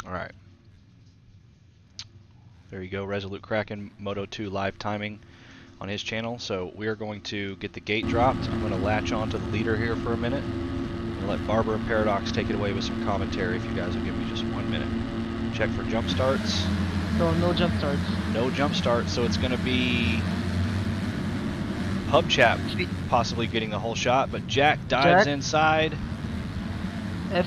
All right. There you go, Resolute Kraken Moto 2 live timing on his channel. So we are going to get the gate dropped. I'm going to latch on to the leader here for a minute and let Barber and Paradox take it away with some commentary if you guys will give me just 1 minute. Check for jump starts. No jump starts. No jump starts, so it's going to be Hubchap possibly getting the whole shot, but Jack dives inside.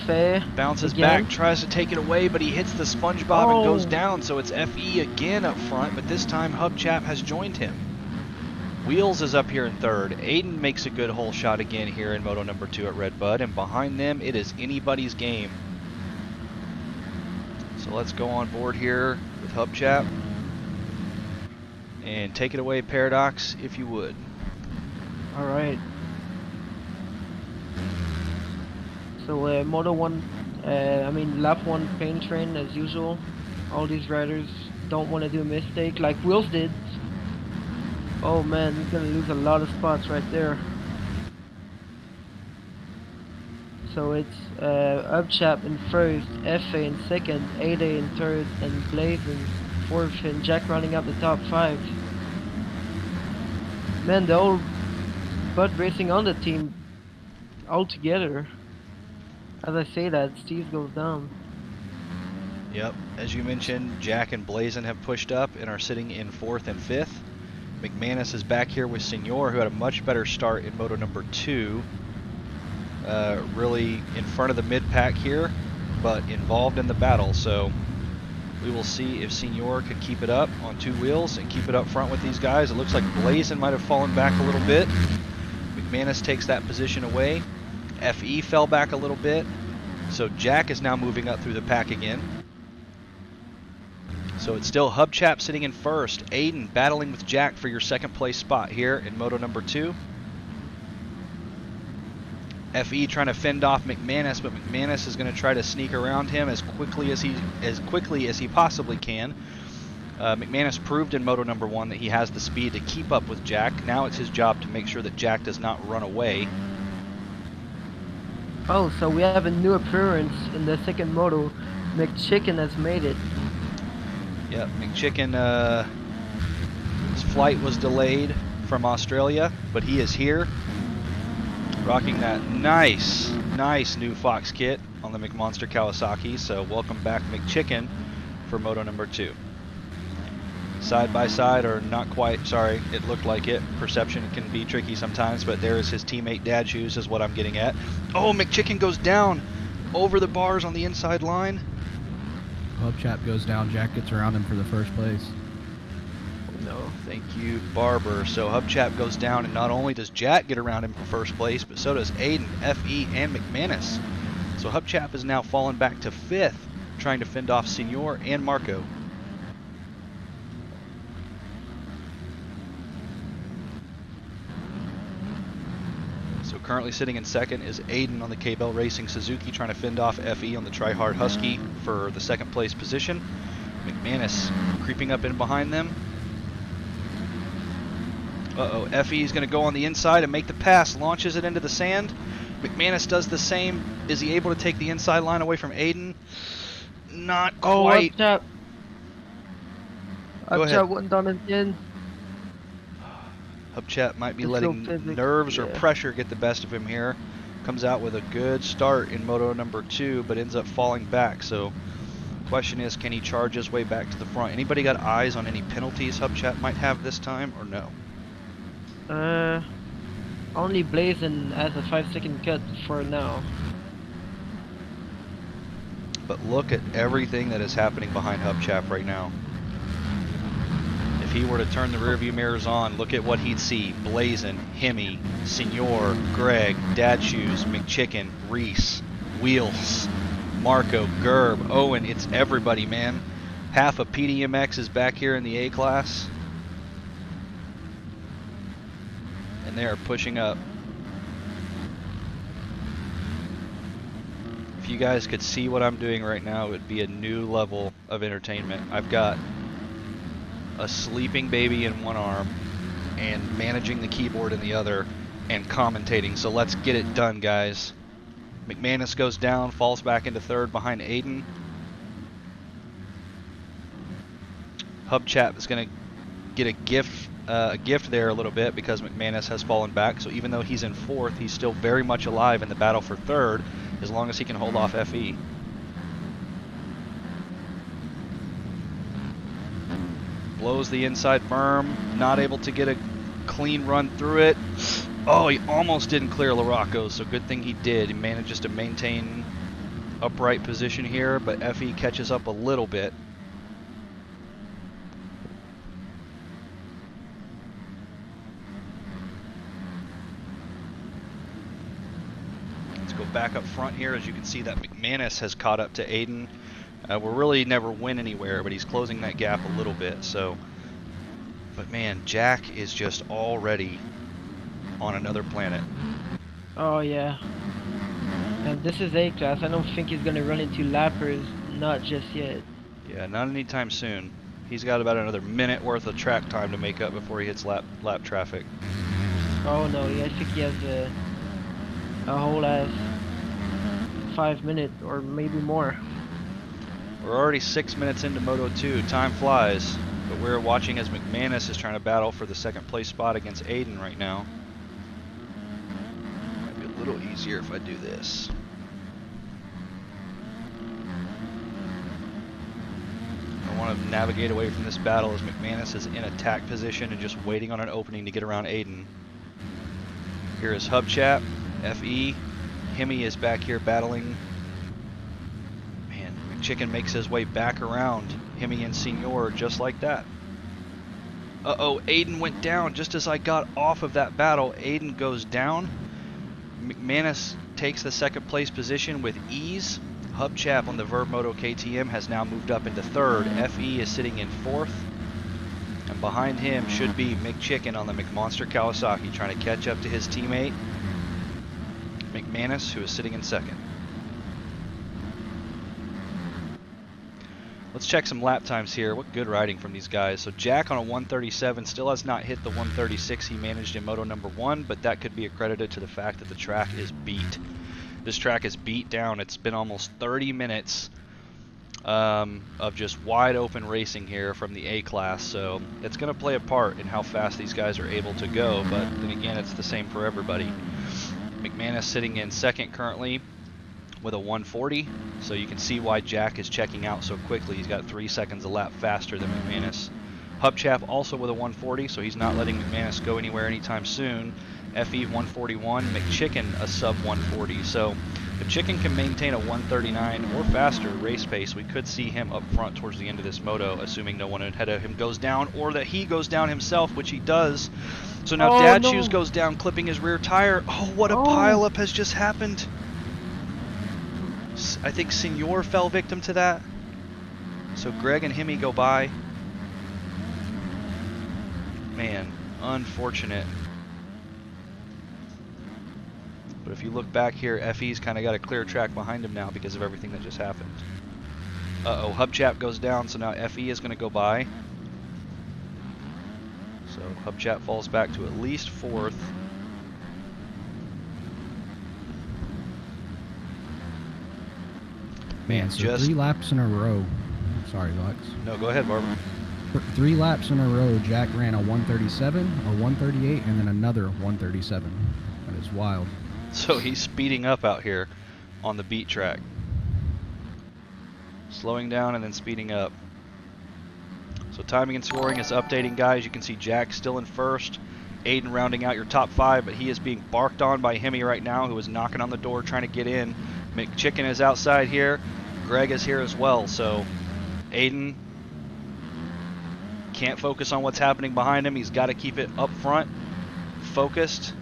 FA bounces again. back, tries to take it away, but he hits the SpongeBob and goes down, so it's FE again up front, but this time Hubchap has joined him. Wheels is up here in third. Aiden makes a good hole shot again here in Moto number 2 at Redbud, and behind them it is anybody's game. So let's go on board here with Hubchap and take it away, Paradox, if you would. All right. So Moto 1, lap 1 pain train as usual. All these riders don't want to do a mistake like Wheels did. Oh man, he's gonna lose a lot of spots right there. So it's Hubchap in first, FA in second, Ada in third, and Blaze in fourth, and Jack running up the top 5. Man, the whole Bud Racing on the team all together. As I say that, Steve goes down. Yep, as you mentioned, Jack and Blazin have pushed up and are sitting in 4th and 5th. McManus is back here with Senor, who had a much better start in Moto number 2. Really in front of the mid-pack here, but involved in the battle. So we will see if Senor could keep it up on 2 wheels and keep it up front with these guys. It looks like Blazin might have fallen back a little bit. McManus takes that position away. FE fell back a little bit. So Jack is now moving up through the pack again. So it's still Hubchap sitting in first. Aiden battling with Jack for your 2nd place spot here in Moto number 2. FE trying to fend off McManus, but McManus is going to try to sneak around him as quickly as he possibly can. McManus proved in Moto number 1 that he has the speed to keep up with Jack. Now it's his job to make sure that Jack does not run away. Oh, so we have a new appearance in the 2nd Moto. McChicken has made it. Yep, McChicken, his flight was delayed from Australia, but he is here, rocking that nice new Fox kit on the McMonster Kawasaki. So welcome back, McChicken, for Moto number 2. Side by side, or not quite, sorry, it looked like it. Perception can be tricky sometimes, but there is his teammate Dad Shoes is what I'm getting at. Oh, McChicken goes down over the bars on the inside line. Hubchap goes down, Jack gets around him for the 1st place. No, thank you, Barber. So Hubchap goes down, and not only does Jack get around him for 1st place, but so does Aiden, FE, and McManus. So Hubchap is now fallen back to 5th, trying to fend off Senor and Marco. Currently sitting in 2nd is Aiden on the K-Bell Racing Suzuki, trying to fend off FE on the Try Hard Husky for the 2nd place position. McManus creeping up in behind them. FE is going to go on the inside and make the pass, launches it into the sand. McManus does the same. Is he able to take the inside line away from Aiden? Not quite. Oh, Hubchap went down again. Hubchap might be letting nerves or pressure get the best of him here. Comes out with a good start in Moto number 2, but ends up falling back. So question is, can he charge his way back to the front? Anybody got eyes on any penalties Hubchap might have this time, or no? Only Blazin has a 5-second cut for now. But look at everything that is happening behind Hubchap right now. If he were to turn the rearview mirrors on, look at what he'd see. Blazin, Hemi, Senor, Greg, Dad Shoes, McChicken, Reese, Wheels, Marco, Gerb, Owen. It's everybody, man. Half of PDMX is back here in the A class. And they are pushing up. If you guys could see what I'm doing right now, it would be a new level of entertainment. I've got a sleeping baby in one arm and managing the keyboard in the other and commentating. So let's get it done, guys. McManus goes down, falls back into 3rd behind Aiden. Hubchap is going to get a gift there a little bit because McManus has fallen back. So even though he's in 4th, he's still very much alive in the battle for 3rd as long as he can hold off FE. Blows the inside berm, not able to get a clean run through it. Oh, he almost didn't clear LaRocco, so good thing he did. He manages to maintain upright position here, but FE catches up a little bit. Let's go back up front here. As you can see that McManus has caught up to Aiden. We'll really never win anywhere, but he's closing that gap a little bit. So, but man, Jack is just already on another planet. Oh yeah. And this is A-class. I don't think he's gonna run into lappers, not just yet. Yeah, not anytime soon. He's got about another minute worth of track time to make up before he hits lap traffic. Oh no, yeah, I think he has a whole ass 5 minutes or maybe more. We're already 6 minutes into Moto 2. Time flies, but we're watching as McManus is trying to battle for the 2nd place spot against Aiden right now. Might be a little easier if I do this. I want to navigate away from this battle as McManus is in attack position and just waiting on an opening to get around Aiden. Here is Hubchap, FE. Hemi is back here battling. Chicken makes his way back around Hemi and Senor just like that. Uh-oh, Aiden went down just as I got off of that battle. Aiden goes down. McManus takes the 2nd place position with ease. Hubchap on the Verve Moto KTM has now moved up into 3rd. FE is sitting in 4th. And behind him should be McChicken on the McMonster Kawasaki trying to catch up to his teammate McManus, who is sitting in 2nd. Let's check some lap times here. What good riding from these guys. So Jack on a 137 still has not hit the 136 he managed in Moto number 1, but that could be accredited to the fact that the track is beat. This track is beat down. It's been almost 30 minutes of just wide open racing here from the A-class, so it's going to play a part in how fast these guys are able to go, but then again, it's the same for everybody. McManus sitting in 2nd currently with a 140, so you can see why Jack is checking out so quickly. He's got 3 seconds a lap faster than McManus. Hubchap also with a 140, so he's not letting McManus go anywhere anytime soon. FE 141, McChicken a sub 140. So if Chicken can maintain a 139 or faster race pace, we could see him up front towards the end of this moto, assuming no one ahead of him goes down or that he goes down himself, which he does. So now Dad Shoes goes down, clipping his rear tire. Oh, what a pileup has just happened. I think Senor fell victim to that. So Greg and Hemi go by. Man, unfortunate. But if you look back here, FE's kind of got a clear track behind him now because of everything that just happened. Uh-oh, Hubchap goes down, so now FE is going to go by. So Hubchap falls back to at least 4th. Man, so 3 laps in a row. Sorry, Lex. No, go ahead, Barbara. 3 laps in a row, Jack ran a 137, a 138, and then another 137. That is wild. So he's speeding up out here on the beat track. Slowing down and then speeding up. So timing and scoring is updating, guys. You can see Jack still in 1st. Aiden rounding out your top 5, but he is being barked on by Hemi right now, who is knocking on the door trying to get in. McChicken is outside here. Greg is here as well, so Aiden can't focus on what's happening behind him. He's got to keep it up front, focused.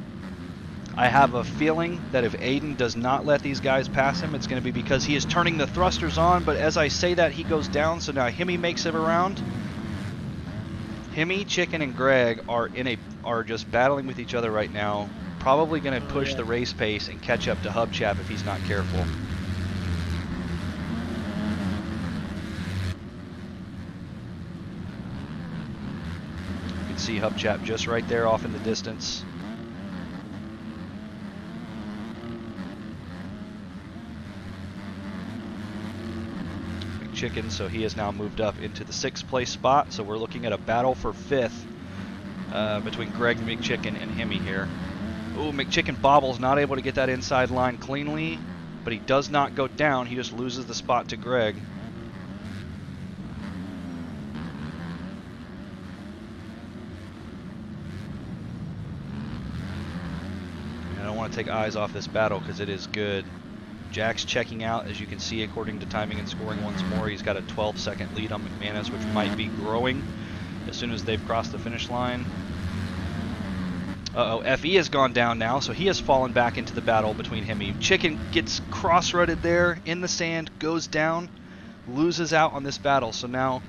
I have a feeling that if Aiden does not let these guys pass him, it's going to be because he is turning the thrusters on, but as I say that, he goes down, so now Hemi makes it around. Hemi, Chicken, and Greg are just battling with each other right now. Probably going to push the race pace and catch up to Hubchap if he's not careful. You can see Hubchap just right there off in the distance. McChicken, so he has now moved up into the 6th place spot. So we're looking at a battle for 5th between Greg McChicken and Hemi here. Ooh, McChicken bobbles, not able to get that inside line cleanly, but he does not go down. He just loses the spot to Greg. I don't want to take eyes off this battle because it is good. Jack's checking out, as you can see, according to timing and scoring once more. He's got a 12-second lead on McManus, which might be growing as soon as they've crossed the finish line. Uh-oh, FE has gone down now, so he has fallen back into the battle between Hemi. Chicken gets cross-rutted there in the sand, goes down, loses out on this battle. So now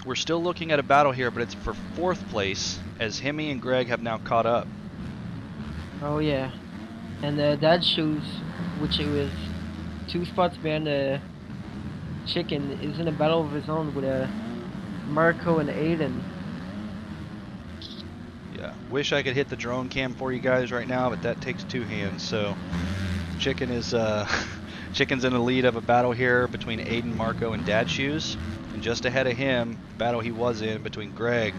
we're still looking at a battle here, but it's for 4th place, as Hemi and Greg have now caught up. Oh yeah, and Dad Shoes, which it was 2 spots behind Chicken, is in a battle of his own with Marco and Aiden. Yeah, wish I could hit the drone cam for you guys right now, but that takes 2 hands. So Chicken is Chicken's in the lead of a battle here between Aiden, Marco, and Dad Shoes, and just ahead of him, battle he was in between Greg,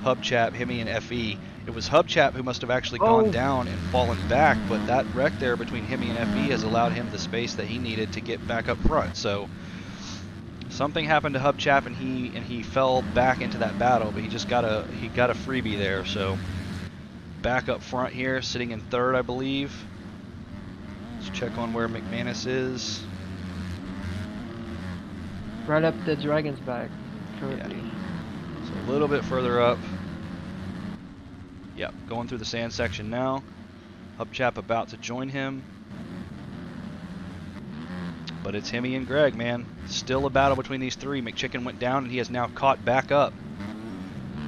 Hubchap, Hemi, and FE. It was Hubchap who must have actually gone down and fallen back, but that wreck there between Hemi and FE has allowed him the space that he needed to get back up front. So something happened to Hubchap, and he fell back into that battle, but he got a freebie there. So back up front here, sitting in 3rd, I believe. Let's check on where McManus is. Right up the Dragon's back, currently. Yeah. So a little bit further up. Yep, going through the sand section now. Hubchap about to join him. But it's Hemi and Greg, man. Still a battle between these 3. McChicken went down, and he has now caught back up.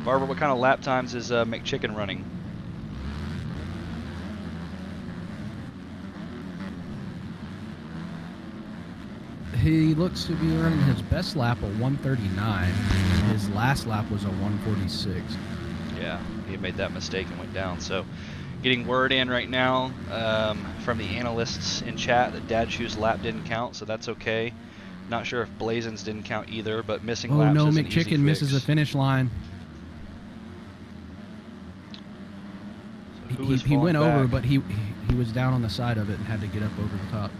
Barbara, what kind of lap times is McChicken running? He looks to be running his best lap at 139. His last lap was a 146. Yeah, he made that mistake and went down. So getting word in right now from the analysts in chat that Dad Shoes lap didn't count, so that's okay. Not sure if Blazins didn't count either, but missing laps no, is an easy McChicken misses the fix. finish line. So who is He went falling over, back? but he was down on the side of it and had to get up over the top.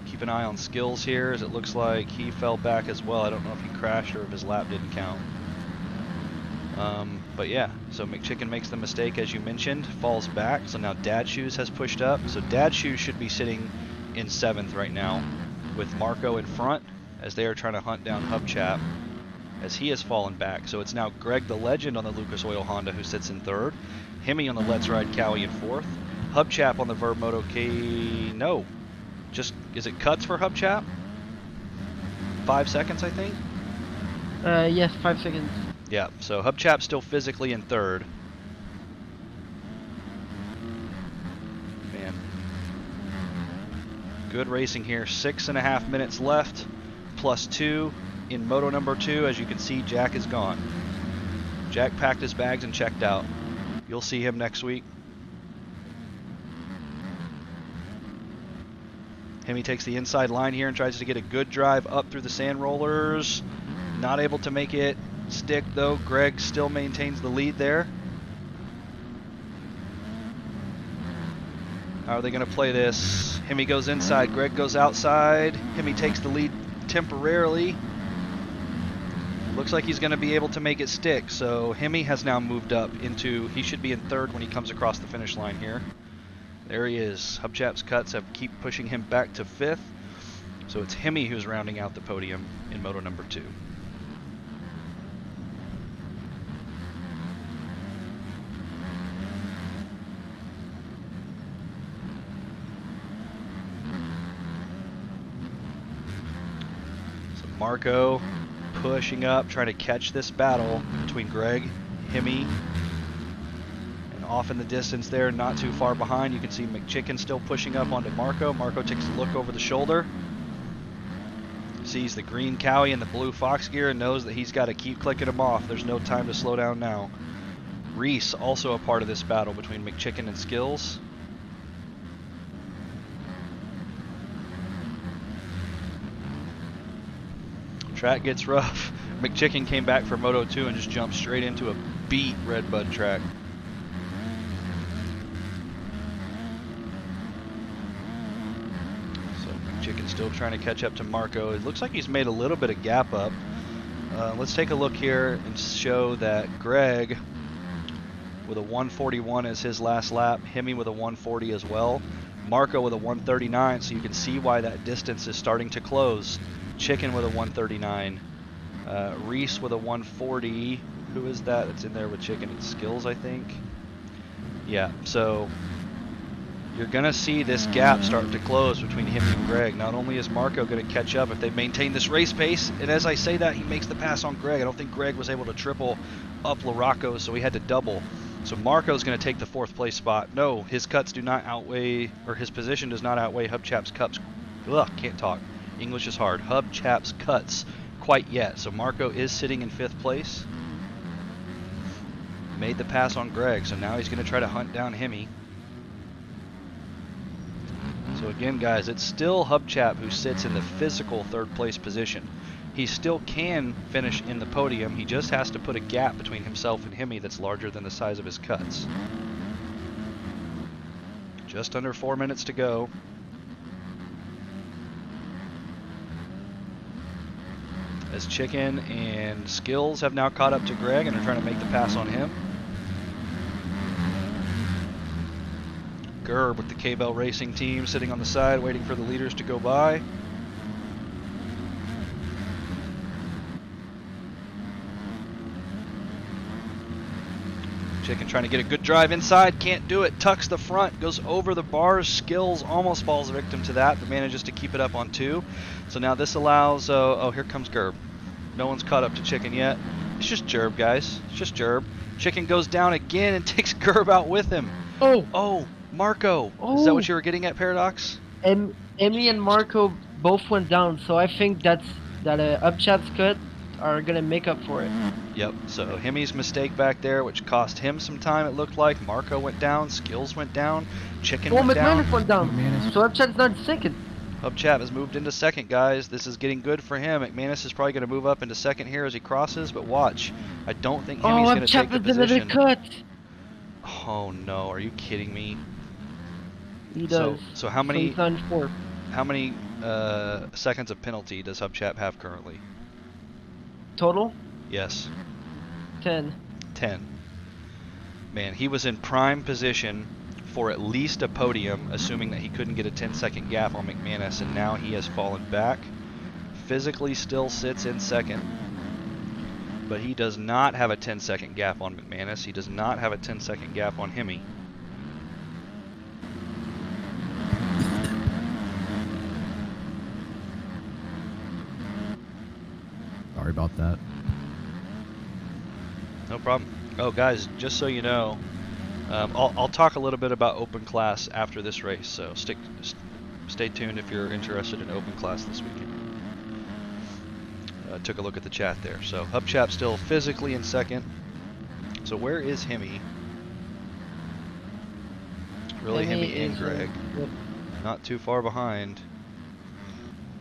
Keep an eye on Skills here, as it looks like he fell back as well. I don't know if he crashed or if his lap didn't count. But yeah, so McChicken makes the mistake, as you mentioned, falls back. So now Dad Shoes has pushed up. So Dad Shoes should be sitting in 7th right now, with Marco in front, as they are trying to hunt down Hubchap, as he has fallen back. So it's now Greg the Legend on the Lucas Oil Honda who sits in 3rd, Hemi on the Let's Ride Cowie in 4th, Hubchap on the Verb Moto K. No, just is it cuts for Hubchap? 5 seconds, I think. Yes, 5 seconds. Yeah, so Hubchap's still physically in 3rd. Man. Good racing here. 6.5 minutes left, plus 2 in Moto number 2. As you can see, Jack is gone. Jack packed his bags and checked out. You'll see him next week. Hemi takes the inside line here and tries to get a good drive up through the sand rollers. Not able to make it stick though. Greg still maintains the lead there. How are they going to play this? Hemi goes inside, Greg goes outside. Hemi takes the lead temporarily. Looks like he's going to be able to make it stick. So Hemi has now moved up into, he should be in 3rd when he comes across the finish line here. There he is. Hubchap's cuts have keep pushing him back to 5th. So it's Hemi who's rounding out the podium in Moto number 2. So Marco pushing up, trying to catch this battle between Greg, Hemi, and off in the distance there, not too far behind, you can see McChicken still pushing up onto Marco. Marco takes a look over the shoulder, sees the green Cowie and the blue Fox gear, and knows that he's got to keep clicking them off. There's no time to slow down now. Reese also a part of this battle between McChicken and Skills. Track gets rough. McChicken came back for Moto 2 and just jumped straight into a beat Redbud track. So McChicken still trying to catch up to Marco. It looks like he's made a little bit of gap up. Let's take a look here and show that Greg with a 141 as his last lap, Hemi with a 140 as well, Marco with a 139, so you can see why that distance is starting to close. Chicken with a 139, Reese with a 140. Who is that that's in there with Chicken? It's Skills, I think. Yeah, so you're going to see this gap start to close between him and Greg. Not only is Marco going to catch up if they maintain this race pace, and as I say that, he makes the pass on Greg. I don't think Greg was able to triple up Larocco, so he had to double. So Marco's going to take the 4th place spot. No, his cuts do not outweigh, or his position does not outweigh Hubchap's cuts. Ugh, can't talk. English is hard. Hubchap's cuts quite yet. So Marco is sitting in 5th place. Made the pass on Greg, so now he's going to try to hunt down Hemi. So again, guys, it's still Hubchap who sits in the physical 3rd place position. He still can finish in the podium. He just has to put a gap between himself and Hemi that's larger than the size of his cuts. Just under 4 minutes to go. As Chicken and Skills have now caught up to Greg and are trying to make the pass on him. Gerb with the K-Bell Racing team sitting on the side waiting for the leaders to go by. Chicken trying to get a good drive inside, can't do it, tucks the front, goes over the bars. Skills almost falls victim to that, but manages to keep it up on 2. So now this allows, oh, here comes Gerb. No one's caught up to Chicken yet. It's just Gerb, guys. It's just Gerb. Chicken goes down again and takes Gerb out with him. Oh, Marco. Oh. Is that what you were getting at, Paradox? Emmy and Marco both went down, so I think that Hubchap's cut are gonna make up for it. Yep, so Hemi's mistake back there, which cost him some time, it looked like. Marco went down, Skills went down, Chicken went down. McManus went down. McManus. So Hubchap's not 2nd. Hubchap has moved into 2nd, guys. This is getting good for him. McManus is probably going to move up into 2nd here as he crosses, but watch. I don't think Hemi's going to take the position. Cut. Oh no, are you kidding me? He does. So how many he's on 4th. how many seconds of penalty does Hubchap have currently? Total? Yes. 10. 10. Man, he was in prime position for at least a podium, assuming that he couldn't get a 10-second gap on McManus, and now he has fallen back. Physically still sits in 2nd, but he does not have a 10-second gap on McManus. He does not have a 10-second gap on Hemi. Sorry about that. No problem. Oh, guys, just so you know, I'll talk a little bit about open class after this race, so stay tuned if you're interested in open class this weekend. Took a look at the chat there. So Hubchap still physically in 2nd. So where is Hemi? Really Hemi and Greg. Yep. Not too far behind.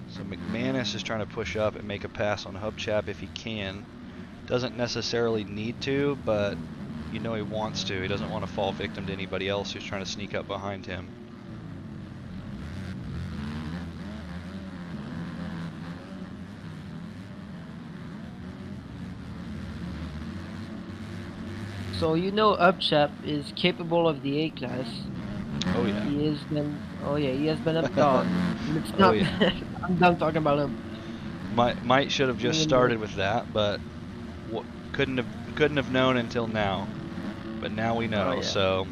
So McManus is trying to push up and make a pass on Hubchap if he can. Doesn't necessarily need to, but you know he wants to. He doesn't want to fall victim to anybody else who's trying to sneak up behind him. So you know Hubchap is capable of the A class. Oh yeah. He has been a dog. It's Oh, not yeah. I'm done talking about him. Might should have just started with that, but couldn't have known until now. But now we know. Oh, yeah. So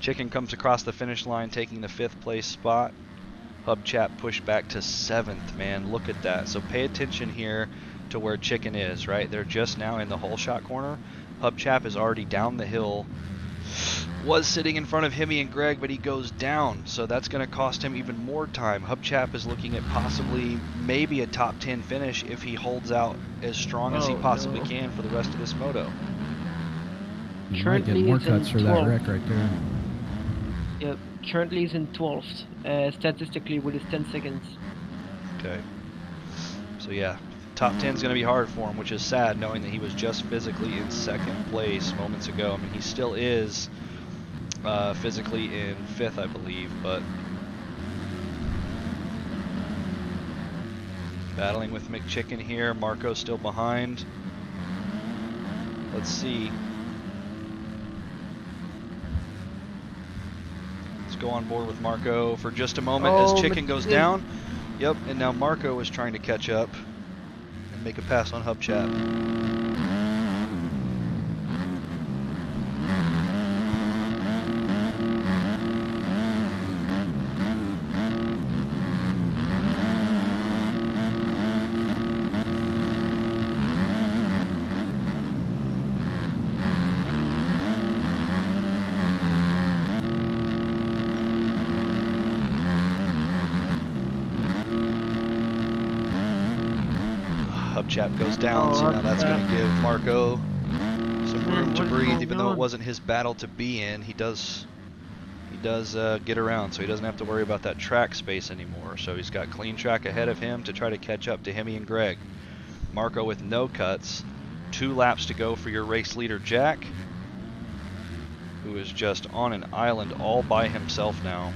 Chicken comes across the finish line, taking the 5th place spot. Hubchap pushed back to 7th. Man, look at that. So pay attention here to where Chicken is. Right, they're just now in the hole shot corner. Hubchap is already down the hill. Was sitting in front of Hemi and Greg, but he goes down, so that's going to cost him even more time. Hubchap is looking at possibly maybe a top 10 finish if he holds out as strong as he possibly can for the rest of this moto. You might get Currently more it's in cuts for that 12th. wreck right there. Yep. Currently he's in 12th, statistically with his 10 seconds. Okay. So yeah, Top 10 is going to be hard for him, which is sad, knowing that he was just physically in second place moments ago. I mean, he still is physically in 5th, I believe, but battling with McChicken here. Marco still behind. Let's see. Let's go on board with Marco for just a moment as Chicken goes down. Yep, and now Marco is trying to catch up and make a pass on Hubchap. Hubchap goes down, so now that's going to give Marco some room to breathe, even though it wasn't his battle to be in. He does get around, so he doesn't have to worry about that track space anymore. So he's got clean track ahead of him to try to catch up to Hemi and Greg. Marco with no cuts. 2 laps to go for your race leader, Jack, who is just on an island all by himself now.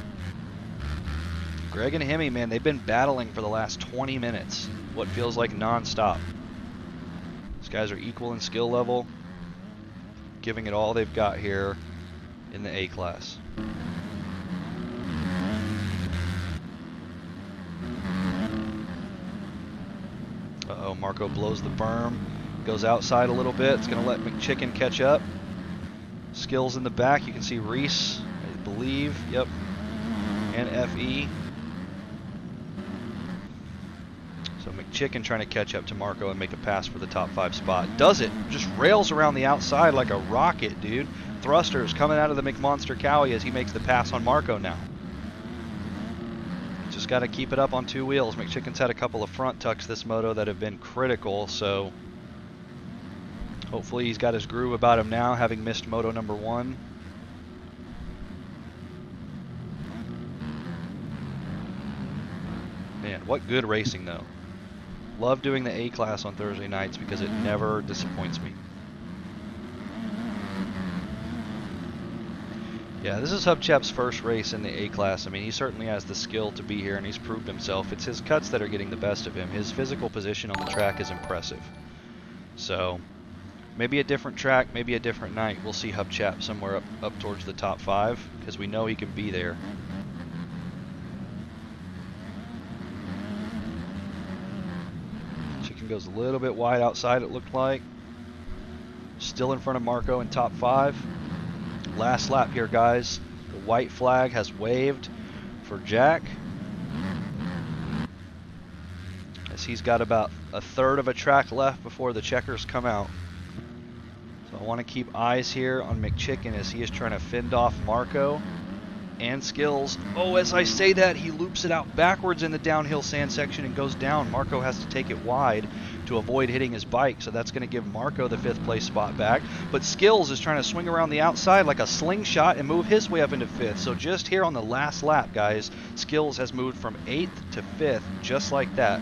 Greg and Hemi, man, they've been battling for the last 20 minutes. What feels like non-stop. These guys are equal in skill level, giving it all they've got here in the A class. Uh-oh, Marco blows the berm, goes outside a little bit. It's going to let McChicken catch up. Skills in the back, you can see Reese, I believe, yep, and FE. So McChicken trying to catch up to Marco and make a pass for the top 5 spot. Does it. Just rails around the outside like a rocket, dude. Thrusters coming out of the McMonster Cowie as he makes the pass on Marco now. Just got to keep it up on 2 wheels. McChicken's had a couple of front tucks this moto that have been critical, so hopefully he's got his groove about him now, having missed moto number 1. Man, what good racing though. Love doing the A class on Thursday nights because it never disappoints me. Yeah, this is Hubchap's first race in the A class. I mean, he certainly has the skill to be here and he's proved himself. It's his cuts that are getting the best of him. His physical position on the track is impressive. So, maybe a different track, maybe a different night. We'll see Hubchap somewhere up towards the top 5 because we know he can be there. Goes a little bit wide outside, it looked like. Still in front of Marco in top 5. Last lap here, guys. The white flag has waved for Jack, as he's got about a third of a track left before the checkers come out. So I want to keep eyes here on McChicken as he is trying to fend off Marco and Skills. Oh, as I say that, he loops it out backwards in the downhill sand section and goes down. Marco has to take it wide to avoid hitting his bike, so that's going to give Marco the 5th place spot back. But Skills is trying to swing around the outside like a slingshot and move his way up into 5th. So just here on the last lap, guys, Skills has moved from 8th to 5th, just like that.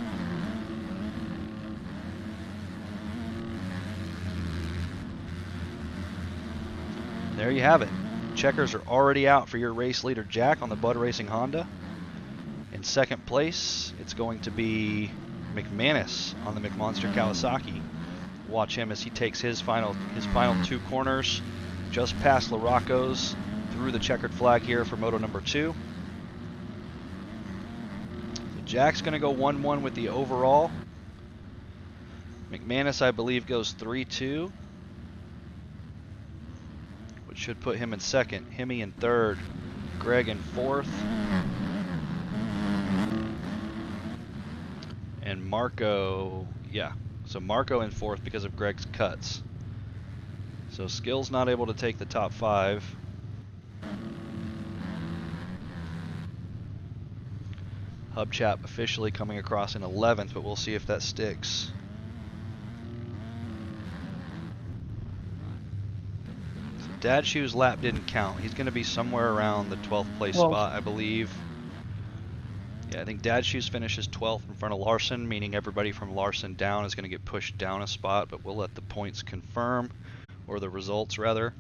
There you have it. Checkers are already out for your race leader, Jack, on the Bud Racing Honda. In 2nd place, it's going to be McManus on the McMonster Kawasaki. Watch him as he takes his final 2 corners, just past Larocco's, through the checkered flag here for moto number 2. So Jack's going to go 1-1 with the overall. McManus, I believe, goes 3-2. Which should put him in 2nd, Hemi in 3rd, Greg in 4th, and Marco, yeah, so Marco in 4th because of Greg's cuts. So Skill's not able to take the top 5. Hubchap officially coming across in 11th, but we'll see if that sticks. Dad Shoe's lap didn't count. He's going to be somewhere around the 12th place spot, I believe. Yeah, I think Dad Shoes finishes 12th in front of Larson, meaning everybody from Larson down is going to get pushed down a spot, but we'll let the points confirm, or the results rather.